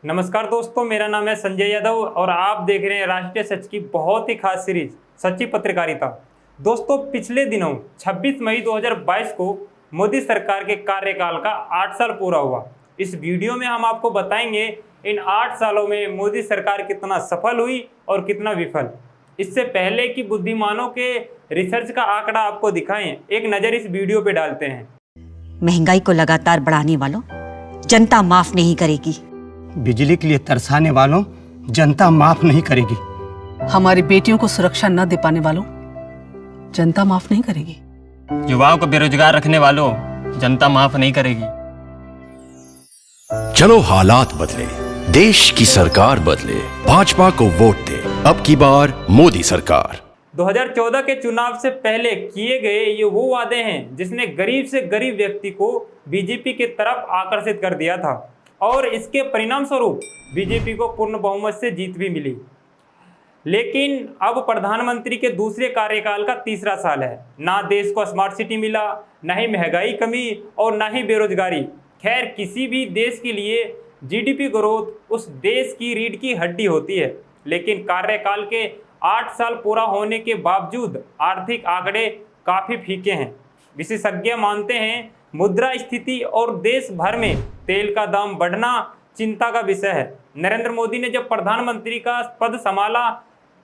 नमस्कार दोस्तों, मेरा नाम है संजय यादव और आप देख रहे हैं राष्ट्रीय सच की बहुत ही खास सीरीज सच्ची पत्रकारिता। दोस्तों, पिछले दिनों 26 मई 2022 को मोदी सरकार के कार्यकाल का 8 साल पूरा हुआ। इस वीडियो में हम आपको बताएंगे इन 8 सालों में मोदी सरकार कितना सफल हुई और कितना विफल। इससे पहले कि बुद्धिमानों के रिसर्च का आंकड़ा आपको दिखाएं, एक नज़र इस वीडियो पे डालते हैं। महंगाई को लगातार बढ़ाने वालों जनता माफ नहीं करेगी। बिजली के लिए तरसाने वालों जनता माफ नहीं करेगी। हमारी बेटियों को सुरक्षा न दे पाने वालों जनता माफ नहीं करेगी। युवाओं को बेरोजगार रखने वालों जनता माफ नहीं करेगी। चलो हालात बदले, देश की सरकार बदले, भाजपा को वोट दे। अब की बार मोदी सरकार। 2014 के चुनाव से पहले किए गए ये वो वादे हैं जिसने गरीब से गरीब व्यक्ति को बीजेपी की तरफ आकर्षित कर दिया था और इसके परिणाम स्वरूप बीजेपी को पूर्ण बहुमत से जीत भी मिली। लेकिन अब प्रधानमंत्री के दूसरे कार्यकाल का तीसरा साल है। ना देश को स्मार्ट सिटी मिला, ना ही महंगाई कमी और ना ही बेरोजगारी। खैर, किसी भी देश के लिए जीडीपी ग्रोथ उस देश की रीढ़ की हड्डी होती है, लेकिन कार्यकाल के 8 साल पूरा होने के बावजूद आर्थिक आंकड़े काफ़ी फीके हैं। विशेषज्ञ मानते हैं मुद्रा स्थिति और देश भर में तेल का दाम बढ़ना चिंता का विषय है। नरेंद्र मोदी ने जब प्रधानमंत्री का पद संभाला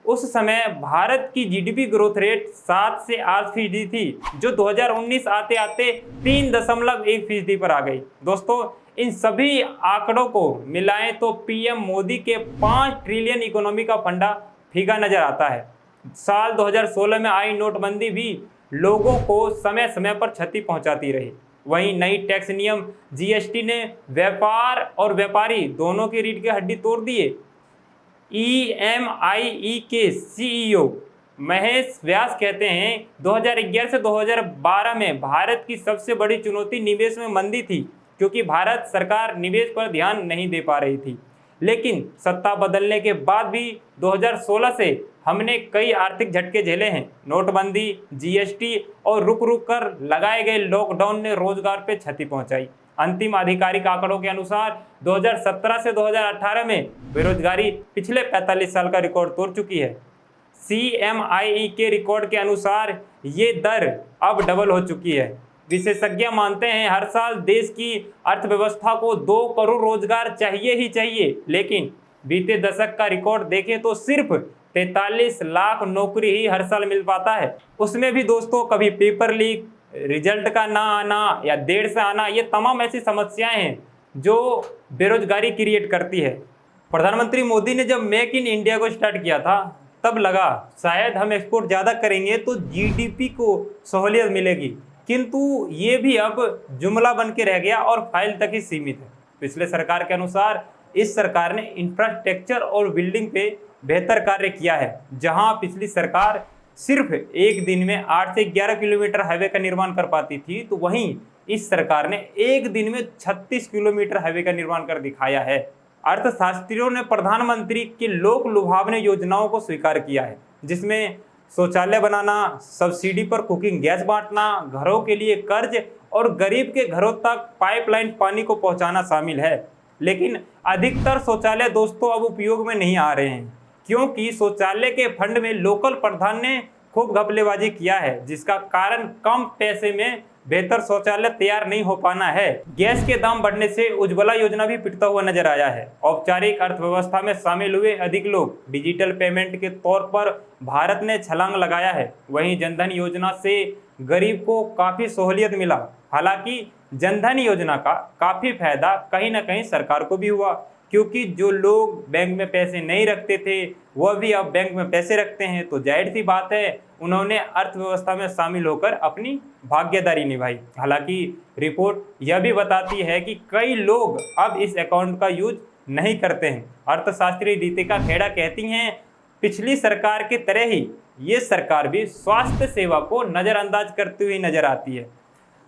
उस समय भारत की जीडीपी ग्रोथ रेट 7 से 8% थी, जो 2019 आते आते 3.1% पर आ गई। दोस्तों, इन सभी आंकड़ों को मिलाएं तो पीएम मोदी के 5 ट्रिलियन इकोनॉमी का फंडा फीका नजर आता है। साल 2016 में आई नोटबंदी भी लोगों को समय समय पर क्षति पहुंचाती रही। वहीं नई टैक्स नियम जीएसटी ने व्यापार और व्यापारी दोनों की रीढ़ की हड्डी तोड़ दिए। EMIE के सीईओ महेश व्यास कहते हैं 2011 से 2012 में भारत की सबसे बड़ी चुनौती निवेश में मंदी थी, क्योंकि भारत सरकार निवेश पर ध्यान नहीं दे पा रही थी। लेकिन सत्ता बदलने के बाद भी 2016 से हमने कई आर्थिक झटके झेले हैं। नोटबंदी, जीएसटी और रुक रुक कर लगाए गए लॉकडाउन ने रोजगार पे क्षति पहुंचाई। अंतिम आधिकारिक आंकड़ों के अनुसार 2017 से 2018 में बेरोजगारी पिछले 45 साल का रिकॉर्ड तोड़ चुकी है। CMIE के रिकॉर्ड के अनुसार ये दर अब डबल हो चुकी है। विशेषज्ञ मानते हैं हर साल देश की अर्थव्यवस्था को 2 करोड़ रोजगार चाहिए ही चाहिए, लेकिन बीते दशक का रिकॉर्ड देखें तो सिर्फ 43 लाख नौकरी ही हर साल मिल पाता है। उसमें भी दोस्तों कभी पेपर लीक, रिजल्ट का ना आना या देर से आना, ये तमाम ऐसी समस्याएं हैं जो बेरोजगारी क्रिएट करती है। प्रधानमंत्री मोदी ने जब मेक इन इंडिया को स्टार्ट किया था तब लगा शायद हम एक्सपोर्ट ज़्यादा करेंगे तो जीडीपी को सहूलियत मिलेगी, किंतु ये भी अब जुमला बन के रह गया और फाइल तक ही सीमित है। पिछले सरकार के अनुसार इस सरकार ने इंफ्रास्ट्रक्चर और बिल्डिंग पे बेहतर कार्य किया है। जहां पिछली सरकार सिर्फ एक दिन में 8 से 11 किलोमीटर हाईवे का निर्माण कर पाती थी, तो वहीं इस सरकार ने एक दिन में 36 किलोमीटर हाईवे का निर्माण कर दिखाया है। अर्थशास्त्रियों ने प्रधानमंत्री की लोक लुभावनी योजनाओं को स्वीकार किया है, जिसमें शौचालय बनाना, सब्सिडी पर कुकिंग गैस बांटना, घरों के लिए कर्ज और गरीब के घरों तक पाइपलाइन पानी को पहुंचाना शामिल है। लेकिन अधिकतर शौचालय दोस्तों अब उपयोग में नहीं आ रहे हैं, क्योंकि शौचालय के फंड में लोकल प्रधान ने खूब घपलेबाजी किया है, जिसका कारण कम पैसे में बेहतर शौचालय तैयार नहीं हो पाना है। गैस के दाम बढ़ने से उज्ज्वला योजना भी पिटता हुआ नजर आया है। औपचारिक अर्थव्यवस्था में शामिल हुए अधिक लोग डिजिटल पेमेंट के तौर पर भारत ने छलांग लगाया है। वहीं जनधन योजना से गरीब को काफ़ी सहूलियत मिला। हालांकि जनधन योजना का काफ़ी फायदा कहीं ना कहीं सरकार को भी हुआ, क्योंकि जो लोग बैंक में पैसे नहीं रखते थे वह भी अब बैंक में पैसे रखते हैं, तो जाहिर सी बात है उन्होंने अर्थव्यवस्था में शामिल होकर अपनी भागीदारी निभाई। हालांकि रिपोर्ट यह भी बताती है कि कई लोग अब इस अकाउंट का यूज नहीं करते हैं। अर्थशास्त्री दीपिका खेड़ा कहती हैं पिछली सरकार की तरह ही ये सरकार भी स्वास्थ्य सेवा को नज़रअंदाज करती हुई नजर आती है।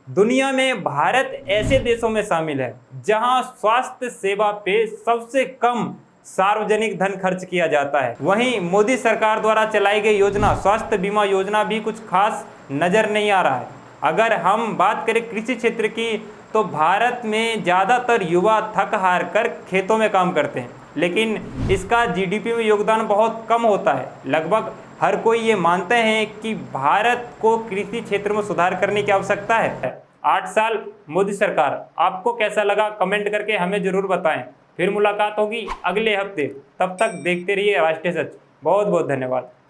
दुनिया में भारत ऐसे देशों में शामिल है जहां स्वास्थ्य सेवा पे सबसे कम सार्वजनिक धन खर्च किया जाता है। वहीं मोदी सरकार द्वारा चलाई गई योजना स्वास्थ्य बीमा योजना भी कुछ खास नजर नहीं आ रहा है। अगर हम बात करें कृषि क्षेत्र की, तो भारत में ज़्यादातर युवा थक हार कर खेतों में काम करते हैं, लेकिन इसका जीडीपी में योगदान बहुत कम होता है। लगभग हर कोई ये मानते हैं कि भारत को कृषि क्षेत्र में सुधार करने की आवश्यकता है। 8 साल मोदी सरकार, आपको कैसा लगा कमेंट करके हमें ज़रूर बताएं। फिर मुलाकात होगी अगले हफ्ते, तब तक देखते रहिए राष्ट्रीय सच। बहुत बहुत धन्यवाद।